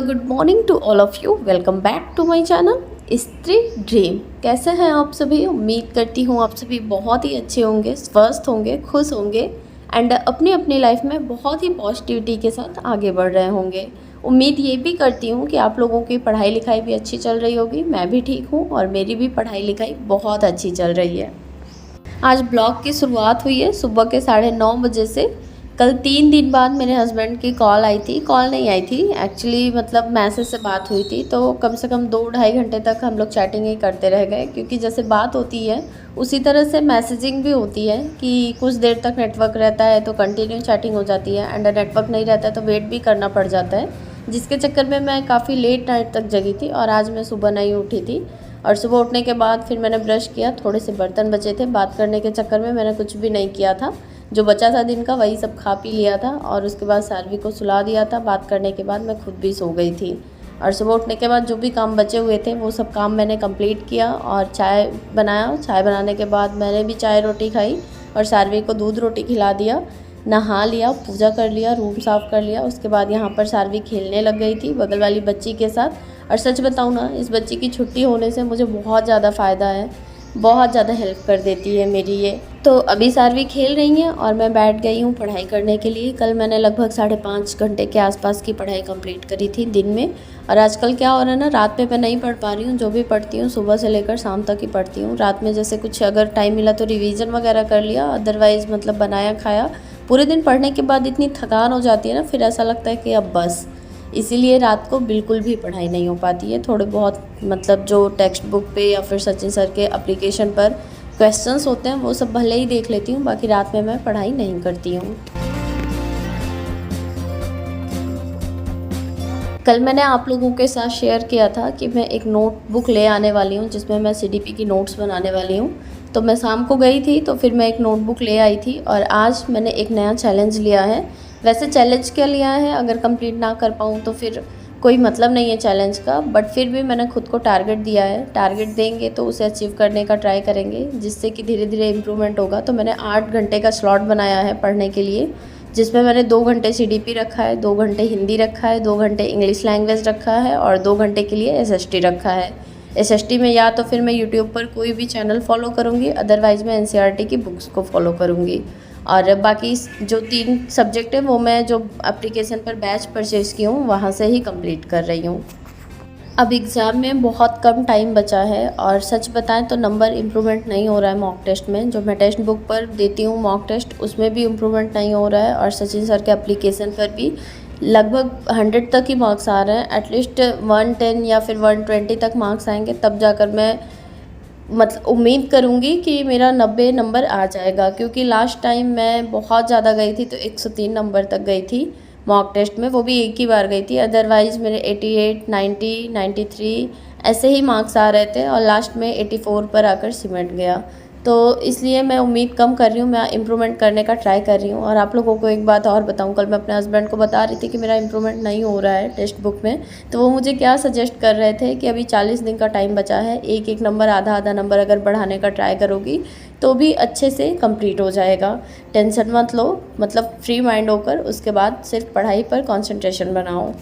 Good morning to all of you. Welcome back to my channel Stree Dream. कैसे हैं आप सभी? उम्मीद करती हूँ आप सभी बहुत ही अच्छे होंगे, स्वस्थ होंगे, खुश होंगे एंड अपनी अपनी लाइफ में बहुत ही पॉजिटिविटी के साथ आगे बढ़ रहे होंगे। उम्मीद ये भी करती हूँ कि आप लोगों की पढ़ाई लिखाई भी अच्छी चल रही होगी। मैं भी ठीक हूँ और मेरी भी पढ़ाई लिखाई बहुत अच्छी चल रही है। आज ब्लॉग की शुरुआत हुई है सुबह के 9:30 बजे से। कल 3 दिन बाद मेरे हस्बैंड की कॉल आई थी, कॉल नहीं आई थी एक्चुअली, मतलब मैसेज से बात हुई थी। तो कम से कम 2-2.5 घंटे तक हम लोग चैटिंग ही करते रह गए, क्योंकि जैसे बात होती है उसी तरह से मैसेजिंग भी होती है कि कुछ देर तक नेटवर्क रहता है तो कंटिन्यू चैटिंग हो जाती है एंड नेटवर्क नहीं रहता है तो वेट भी करना पड़ जाता है, जिसके चक्कर में मैं काफ़ी लेट नाइट तक जगी थी और आज मैं सुबह नहीं उठी थी। और सुबह उठने के बाद फिर मैंने ब्रश किया, थोड़े से बर्तन बचे थे, बात करने के चक्कर में मैंने कुछ भी नहीं किया था। जो बचा था दिन का वही सब खा पी लिया था और उसके बाद सारवी को सुला दिया था। बात करने के बाद मैं खुद भी सो गई थी और सुबह उठने के बाद जो भी काम बचे हुए थे वो सब काम मैंने कंप्लीट किया और चाय बनाया। चाय बनाने के बाद मैंने भी चाय रोटी खाई और सारवी को दूध रोटी खिला दिया, नहा लिया, पूजा कर लिया, रूम साफ़ कर लिया। उसके बाद यहाँ पर सारवी खेलने लग गई थी बगल वाली बच्ची के साथ। और सच बताऊँ ना, इस बच्ची की छुट्टी होने से मुझे बहुत ज़्यादा फ़ायदा है, बहुत ज़्यादा हेल्प कर देती है मेरी ये। तो अभी सारवी खेल रही हैं और मैं बैठ गई हूँ पढ़ाई करने के लिए। कल मैंने लगभग 5.5 घंटे के आसपास की पढ़ाई कंप्लीट करी थी दिन में। और आजकल क्या हो रहा है ना, रात में मैं नहीं पढ़ पा रही हूँ। जो भी पढ़ती हूँ सुबह से लेकर शाम तक ही पढ़ती हूँ। रात में जैसे कुछ अगर टाइम मिला तो रिवीजन वगैरह कर लिया, अदरवाइज़ मतलब बनाया खाया। पूरे दिन पढ़ने के बाद इतनी थकान हो जाती है ना, फिर ऐसा लगता है कि अब बस। इसीलिए रात को बिल्कुल भी पढ़ाई नहीं हो पाती है। थोड़े बहुत मतलब जो टेक्स्ट बुक पे या फिर सचिन सर के एप्लीकेशन पर क्वेश्चंस होते हैं वो सब भले ही देख लेती हूँ, बाकी रात में मैं पढ़ाई नहीं करती हूँ। कल मैंने आप लोगों के साथ शेयर किया था कि मैं एक नोटबुक ले आने वाली हूँ जिसमें मैं सीडीपी की नोट्स बनाने वाली हूँ। तो मैं शाम को गई थी तो फिर मैं एक नोटबुक ले आई थी और आज मैंने एक नया चैलेंज लिया है। वैसे चैलेंज क्या लिया है, अगर कंप्लीट ना कर पाऊँ तो फिर कोई मतलब नहीं है चैलेंज का, बट फिर भी मैंने खुद को टारगेट दिया है। टारगेट देंगे तो उसे अचीव करने का ट्राई करेंगे, जिससे कि धीरे धीरे इम्प्रूवमेंट होगा। तो मैंने 8 घंटे का स्लॉट बनाया है पढ़ने के लिए, जिसमें मैंने 2 घंटे सीडीपी रखा है, 2 घंटे हिंदी रखा है, 2 घंटे इंग्लिश लैंग्वेज रखा है और 2 घंटे के लिए एसएसटी रखा है। एसएसटी में या तो फिर मैं यूट्यूब पर कोई भी चैनल फॉलो करूँगी, अदरवाइज़ मैं एनसीईआरटी की बुक्स को फॉलो करूँगी। और बाकी जो 3 सब्जेक्ट है वो मैं जो एप्लीकेशन पर बैच परचेज़ की हूँ वहाँ से ही कंप्लीट कर रही हूँ। अब एग्ज़ाम में बहुत कम टाइम बचा है और सच बताएं तो नंबर इम्प्रूवमेंट नहीं हो रहा है मॉक टेस्ट में। जो मैं टेक्स्ट बुक पर देती हूँ मॉक टेस्ट, उसमें भी इम्प्रूवमेंट नहीं हो रहा है और सचिन सर के एप्लीकेशन पर भी लगभग 100 तक ही मार्क्स आ रहे हैं। एटलीस्ट 110 या फिर 120 तक मार्क्स आएंगे तब जाकर मैं मतलब उम्मीद करूँगी कि मेरा 90 नंबर आ जाएगा, क्योंकि लास्ट टाइम मैं बहुत ज़्यादा गई थी तो 103 नंबर तक गई थी मॉक टेस्ट में, वो भी एक ही बार गई थी। अदरवाइज़ मेरे 88, 90, 93 ऐसे ही मार्क्स आ रहे थे और लास्ट में 84 पर आकर सिमट गया। तो इसलिए मैं उम्मीद कम कर रही हूँ, मैं इम्प्रूवमेंट करने का ट्राई कर रही हूँ। और आप लोगों को एक बात और बताऊँ, कल मैं अपने हस्बैंड को बता रही थी कि मेरा इम्प्रूवमेंट नहीं हो रहा है टेक्स्ट बुक में, तो वो मुझे क्या सजेस्ट कर रहे थे कि अभी 40 दिन का टाइम बचा है, एक एक नंबर आधा आधा नंबर अगर बढ़ाने का ट्राई करोगी तो भी अच्छे से कंप्लीट हो जाएगा। टेंशन मत लो, मतलब फ्री माइंड होकर उसके बाद सिर्फ पढ़ाई पर कॉन्सेंट्रेशन बनाओ।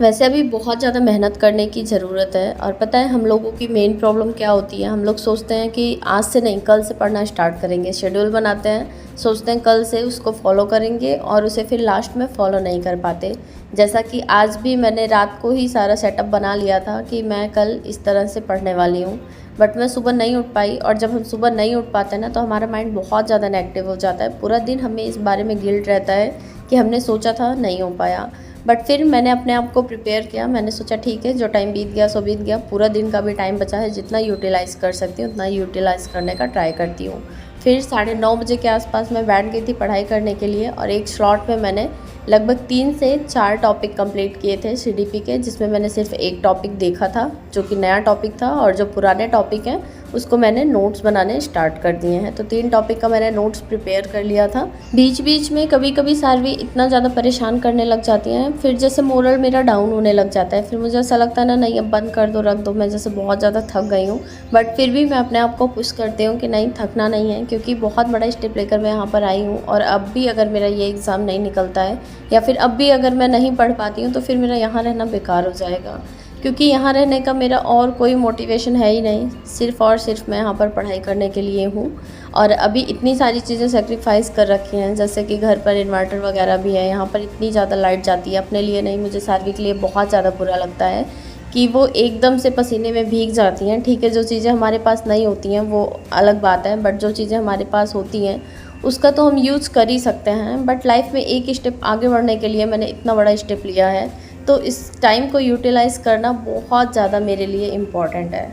वैसे अभी बहुत ज़्यादा मेहनत करने की ज़रूरत है। और पता है हम लोगों की मेन प्रॉब्लम क्या होती है, हम लोग सोचते हैं कि आज से नहीं कल से पढ़ना स्टार्ट करेंगे, शेड्यूल बनाते हैं, सोचते हैं कल से उसको फॉलो करेंगे और उसे फिर लास्ट में फॉलो नहीं कर पाते। जैसा कि आज भी मैंने रात को ही सारा सेटअप बना लिया था कि मैं कल इस तरह से पढ़ने वाली हूँ, बट मैं सुबह नहीं उठ पाई। और जब हम सुबह नहीं उठ पाते ना तो हमारा माइंड बहुत ज़्यादा नेगेटिव हो जाता है, पूरा दिन हमें इस बारे में गिल्ट रहता है कि हमने सोचा था नहीं हो पाया। बट फिर मैंने अपने आप को प्रिपेयर किया, मैंने सोचा ठीक है जो टाइम बीत गया सो बीत गया, पूरा दिन का भी टाइम बचा है, जितना यूटिलाइज़ कर सकती हूँ उतना यूटिलाइज़ करने का ट्राई करती हूँ। फिर 9:30 बजे के आसपास मैं बैठ गई थी पढ़ाई करने के लिए और एक स्लॉट में मैंने लगभग 3 से 4 टॉपिक कंप्लीट किए थे सीडीपी के, जिसमें मैंने सिर्फ एक टॉपिक देखा था जो कि नया टॉपिक था और जो पुराने टॉपिक हैं उसको मैंने नोट्स बनाने स्टार्ट कर दिए हैं। तो 3 टॉपिक का मैंने नोट्स प्रिपेयर कर लिया था। बीच बीच में कभी कभी सारवी इतना ज़्यादा परेशान करने लग जाती हैं, फिर जैसे मोरल मेरा डाउन होने लग जाता है, फिर मुझे ऐसा लगता है ना नहीं अब बंद कर दो, रख दो, मैं जैसे बहुत ज़्यादा थक गई हूँ। बट फिर भी मैं अपने आप को पुश करती हूँ कि नहीं थकना नहीं है, क्योंकि बहुत बड़ा स्टेप लेकर मैं यहाँ पर आई हूँ और अब भी अगर मेरा ये एग्ज़ाम नहीं निकलता है या फिर अब भी अगर मैं नहीं पढ़ पाती हूँ तो फिर मेरा यहाँ रहना बेकार हो जाएगा, क्योंकि यहाँ रहने का मेरा और कोई मोटिवेशन है ही नहीं, सिर्फ़ और सिर्फ मैं यहाँ पर पढ़ाई करने के लिए हूँ। और अभी इतनी सारी चीज़ें सेक्रीफाइस कर रखी हैं, जैसे कि घर पर इन्वर्टर वगैरह भी है, यहाँ पर इतनी ज़्यादा लाइट जाती है, अपने लिए नहीं, मुझे सार्वी के लिए बहुत ज़्यादा बुरा लगता है कि वो एकदम से पसीने में भीग जाती हैं। ठीक है, जो चीज़ें हमारे पास नहीं होती हैं वो अलग बात है, बट जो चीज़ें हमारे पास होती हैं उसका तो हम यूज़ कर ही सकते हैं। बट लाइफ में एक स्टेप आगे बढ़ने के लिए मैंने इतना बड़ा स्टेप लिया है, तो इस टाइम को यूटिलाइज़ करना बहुत ज़्यादा मेरे लिए इम्पॉर्टेंट है।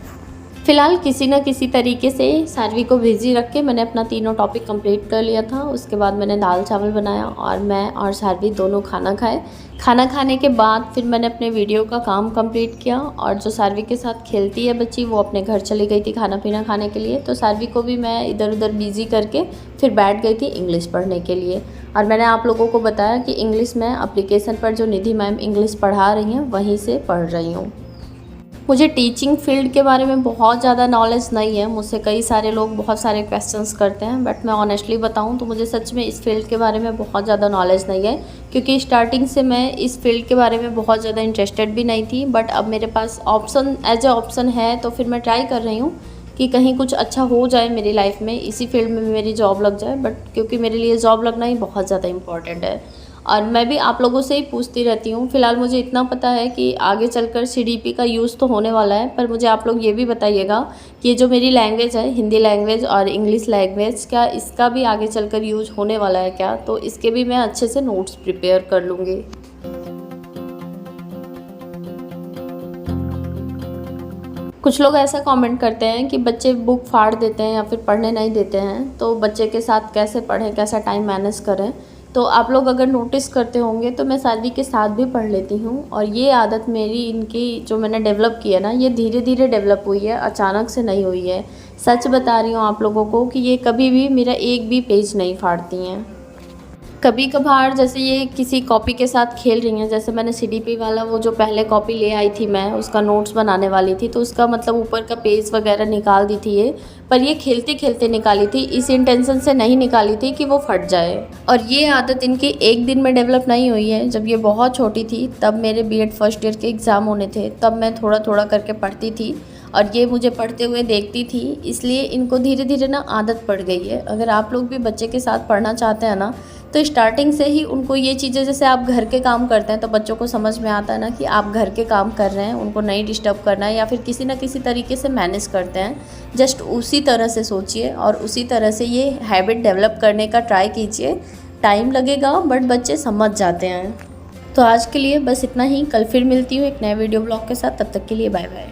फ़िलहाल किसी न किसी तरीके से सार्वी को बिज़ी रख के मैंने अपना तीनों टॉपिक कंप्लीट कर लिया था। उसके बाद मैंने दाल चावल बनाया और मैं और सार्वी दोनों खाना खाए। खाना खाने के बाद फिर मैंने अपने वीडियो का काम कंप्लीट किया, और जो सार्वी के साथ खेलती है बच्ची वो अपने घर चली गई थी खाना पीना खाने के लिए। तो सार्वी को भी मैं इधर उधर बिज़ी करके फिर बैठ गई थी इंग्लिश पढ़ने के लिए। और मैंने आप लोगों को बताया कि इंग्लिश मैं एप्लीकेशन पर जो निधि मैम इंग्लिश पढ़ा रही हैं वहीं से पढ़ रही हूँ। मुझे टीचिंग फील्ड के बारे में बहुत ज़्यादा नॉलेज नहीं है, मुझसे कई सारे लोग बहुत सारे क्वेश्चंस करते हैं, बट मैं ऑनेस्टली बताऊं तो मुझे सच में इस फील्ड के बारे में बहुत ज़्यादा नॉलेज नहीं है, क्योंकि स्टार्टिंग से मैं इस फील्ड के बारे में बहुत ज़्यादा इंटरेस्टेड भी नहीं थी। बट अब मेरे पास ऑप्शन एज ए ऑप्शन है, तो फिर मैं ट्राई कर रही हूँ कि कहीं कुछ अच्छा हो जाए मेरी लाइफ में, इसी फील्ड में मेरी जॉब लग जाए। बट क्योंकि मेरे लिए जॉब लगना ही बहुत ज़्यादा इंपॉर्टेंट है, और मैं भी आप लोगों से ही पूछती रहती हूँ। फ़िलहाल मुझे इतना पता है कि आगे चलकर सीडीपी का यूज़ तो होने वाला है, पर मुझे आप लोग ये भी बताइएगा कि ये जो मेरी लैंग्वेज है, हिंदी लैंग्वेज और इंग्लिश लैंग्वेज, क्या इसका भी आगे चलकर यूज़ होने वाला है क्या? तो इसके भी मैं अच्छे से नोट्स प्रिपेयर कर लूँगी। कुछ लोग ऐसा कमेंट करते हैं कि बच्चे बुक फाड़ देते हैं या फिर पढ़ने नहीं देते हैं, तो बच्चे के साथ कैसे पढ़ें, कैसा टाइम मैनेज करें। तो आप लोग अगर नोटिस करते होंगे तो मैं सार्वी के साथ भी पढ़ लेती हूँ, और ये आदत मेरी इनकी जो मैंने डेवलप की है ना, ये धीरे धीरे डेवलप हुई है, अचानक से नहीं हुई है। सच बता रही हूँ आप लोगों को कि ये कभी भी मेरा एक भी पेज नहीं फाड़ती हैं। कभी कभार जैसे ये किसी कॉपी के साथ खेल रही हैं, जैसे मैंने सीडीपी वाला वो जो पहले कॉपी ले आई थी मैं, उसका नोट्स बनाने वाली थी, तो उसका मतलब ऊपर का पेज वगैरह निकाल दी थी ये, पर ये खेलते खेलते निकाली थी, इस इंटेंशन से नहीं निकाली थी कि वो फट जाए। और ये आदत इनकी एक दिन में डेवलप नहीं हुई है। जब ये बहुत छोटी थी तब मेरे बीएड फर्स्ट ईयर के एग्ज़ाम होने थे, तब मैं थोड़ा थोड़ा करके पढ़ती थी और ये मुझे पढ़ते हुए देखती थी, इसलिए इनको धीरे धीरे ना आदत पड़ गई है। अगर आप लोग भी बच्चे के साथ पढ़ना चाहते हैं ना, तो स्टार्टिंग से ही उनको ये चीज़ें, जैसे आप घर के काम करते हैं तो बच्चों को समझ में आता है ना कि आप घर के काम कर रहे हैं, उनको नहीं डिस्टर्ब करना है, या फिर किसी न किसी तरीके से मैनेज करते हैं। जस्ट उसी तरह से सोचिए और उसी तरह से ये हैबिट डेवलप करने का ट्राई कीजिए। टाइम लगेगा बट बच्चे समझ जाते हैं। तो आज के लिए बस इतना ही। कल फिर मिलती हूँ एक नए वीडियो ब्लॉग के साथ, तब तक के लिए बाय बाय।